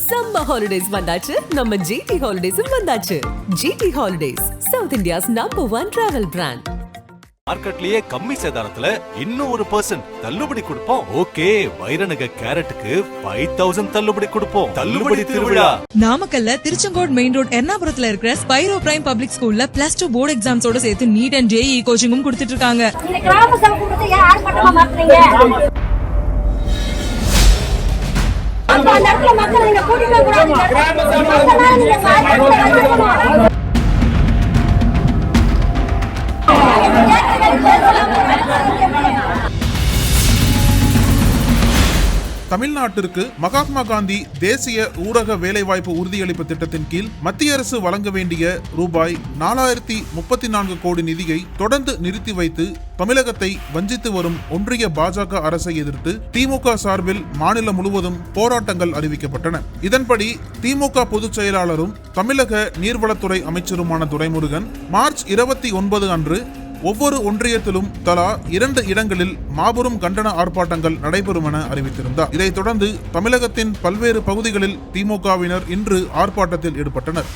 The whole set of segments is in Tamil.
Summer holidays வந்தாச்சு, நம்ம GT Holidays வந்தாச்சு. GT Holidays, South India's #1 travel brand. மார்க்கெட்லயே கம்மி சேதாரத்துல இன்னும் 1% தள்ளுபடி கொடுப்போம். ஓகே, வைரநக கேரட்டுக்கு 5000 தள்ளுபடி கொடுப்போம். தள்ளுபடி திருவிழா நாமக்கல்ல திருச்செங்கோடு மெயின் ரோட் எர்ணாபுரத்துல இருக்கிற ஸ்பைரோ பிரைம் பப்ளிக் ஸ்கூல்ல +2 போர்டு எக்ஸாம்ஸோட சேர்த்து நீட் அண்ட் JEE கோச்சிங்கும் கொடுத்துட்டு இருக்காங்க. இந்த கிராம சபை கூட்டத்தை யார் பட்டமா மாத்துறீங்க? அந்த இடத்துல மக்கள் நீங்க கூட்டிட்டு போறாங்க. கிராம சபை நீங்க சாதிக்கணும். தமிழ்நாட்டிற்கு மகாத்மா காந்தி தேசிய ஊரக வேலைவாய்ப்பு உறுதியளிப்பு திட்டத்தின் கீழ் மத்திய அரசு வழங்க வேண்டிய ரூபாய் 4034 கோடி நிதியை தொடர்ந்து நிறுத்தி வைத்து தமிழகத்தை வஞ்சித்து வரும் ஒன்றிய பாஜக அரசை எதிர்த்து திமுக சார்பில் மாநிலம் முழுவதும் போராட்டங்கள் அறிவிக்கப்பட்டன. இதன்படி திமுக பொதுச் செயலாளரும் தமிழக நீர்வளத்துறை அமைச்சருமான துரைமுருகன் மார்ச் 29 அன்று ஒவ்வொரு ஒன்றியத்திலும் தலா 2 இடங்களில் மாபெரும் கண்டன ஆர்ப்பாட்டங்கள் நடைபெறும் என அறிவித்திருந்தார். இதைத் தொடர்ந்து தமிழகத்தின் பல்வேறு பகுதிகளில் திமுகவினர் இன்று ஆர்ப்பாட்டத்தில் ஈடுபட்டனர்.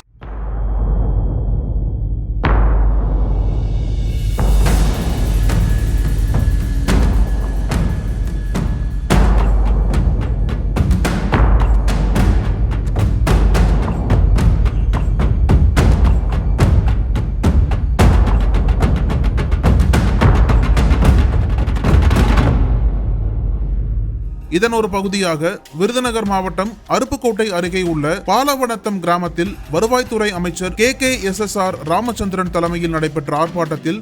இதன் ஒரு பகுதியாக விருதுநகர் மாவட்டம் அருப்புக்கோட்டை அருகே உள்ள பாலவனத்தம் கிராமத்தில் வருவாய்த்துறை அமைச்சர் KKSSR ராமச்சந்திரன் தலைமையில் நடைபெற்ற ஆர்ப்பாட்டத்தில்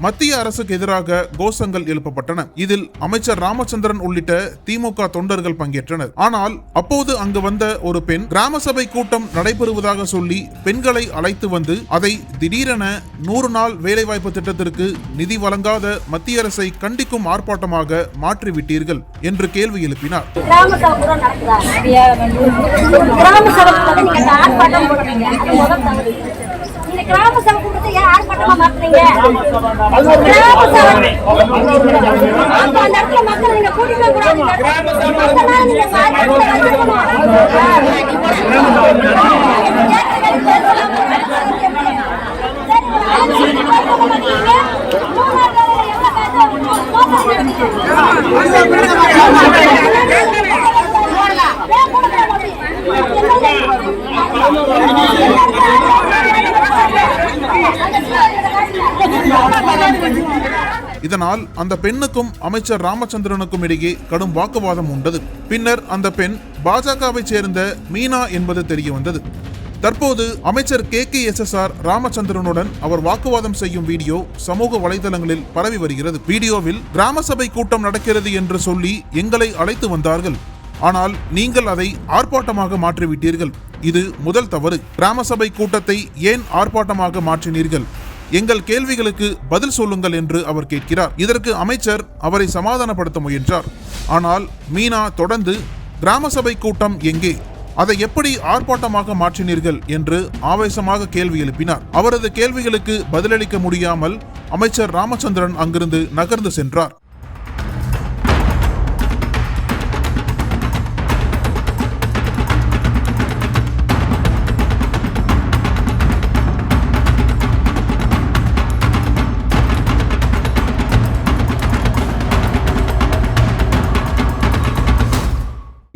மத்திய அரசுக்கு எதிராக கோஷங்கள் எழுப்பப்பட்டன. இதில் அமைச்சர் ராமச்சந்திரன் உள்ளிட்ட திமுக தொண்டர்கள் பங்கேற்றனர். ஆனால் அப்போது அங்கு வந்த ஒரு பெண் கிராம சபை கூட்டம் நடைபெறுவதாக சொல்லி பெண்களை அழைத்து வந்து அதை திடீரென 100 நாள் வேலைவாய்ப்பு திட்டத்திற்கு நிதி வழங்காத மத்திய அரசை கண்டிக்கும் ஆர்ப்பாட்டமாக மாற்றிவிட்டீர்கள் என்று கேள்வி எழுப்பினார். கிராம சபை கூட்டத்தை யார் பட்டமா மாத்துறீங்க? கிராம சபை அந்த இடத்துல மக்கள் நீங்க கூட்டிட்டு போறாங்க. கிராம சபை நீங்க சாதிக்கணும். இதனால் அந்த பெண்ணுக்கும் அமைச்சர் ராமச்சந்திரனுக்கும் இடையே கடும் வாக்குவாதம் உண்டது. பின்னர் அந்த பெண் பாஜகவை சேர்ந்த மீனா என்பது தெரிய வந்தது. தற்போது அமைச்சர் KKSSR ராமச்சந்திரனுடன் அவர் வாக்குவாதம் செய்யும் வீடியோ சமூக வலைதளங்களில் பரவி வருகிறது. வீடியோவில் கிராம சபை கூட்டம் நடக்கிறது என்று சொல்லி எங்களை அழைத்து வந்தார்கள், ஆனால் நீங்கள் அதை ஆர்ப்பாட்டமாக மாற்றிவிட்டீர்கள். இது முதல் தவறு. கிராம சபை கூட்டத்தை ஏன் ஆர்ப்பாட்டமாக மாற்றினீர்கள்? எங்கள் கேள்விகளுக்கு பதில் சொல்லுங்கள் என்று அவர் கேட்கிறார். இதற்கு அமைச்சர் அவரை சமாதானப்படுத்த முயன்றார். ஆனால் மீனா தொடர்ந்து கிராம சபை கூட்டம் எங்கே, அதை எப்படி ஆர்ப்பாட்டமாக மாற்றினீர்கள் என்று ஆவேசமாக கேள்வி எழுப்பினார். அவரது கேள்விகளுக்கு பதிலளிக்க முடியாமல் அமைச்சர் ராமச்சந்திரன் அங்கிருந்து நகர்ந்து சென்றார்.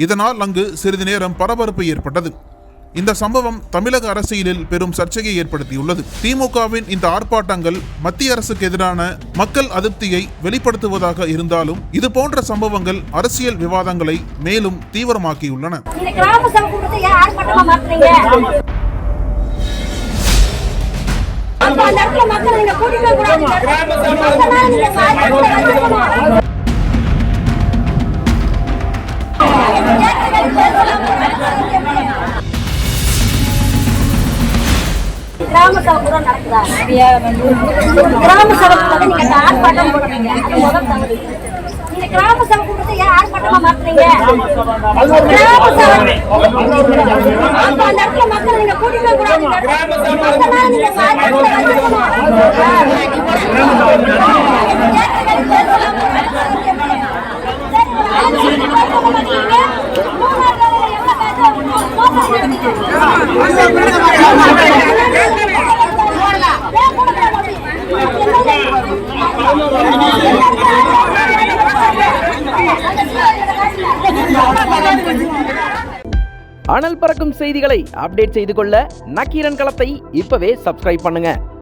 இதனால் அங்கு சிறிது நேரம் பரபரப்பு ஏற்பட்டது. இந்த சம்பவம் தமிழக அரசியலில் பெரும் சர்ச்சையை ஏற்படுத்தியுள்ளது. திமுகவின் இந்த ஆர்ப்பாட்டங்கள் மத்திய அரசுக்கு எதிரான மக்கள் அதிருப்தியை வெளிப்படுத்துவதாக இருந்தாலும் இது போன்ற சம்பவங்கள் அரசியல் விவாதங்களை மேலும் தீவிரமாக்கியுள்ளன. கிராம சபை கூட நடக்குதா? கிராம சபை நீங்க ஆர்ப்பாட்டம் போடுறீங்க, அது முதல் தவறு. இந்த கிராம சபை கூட்டத்தை யார் ஆர்ப்பாட்டமா மாத்துறீங்க? கிராம சபை அந்த இடத்துல மக்கள் நீங்க கூட்டிட்டு போறாங்க. கிராம சபை நீங்க சாதிக்கணும். மூணாவது அனல் பறக்கும் செய்திகளை அப்டேட் செய்து கொள்ள நக்கீரன் களத்தை இப்பவே சப்ஸ்கிரைப் பண்ணுங்க.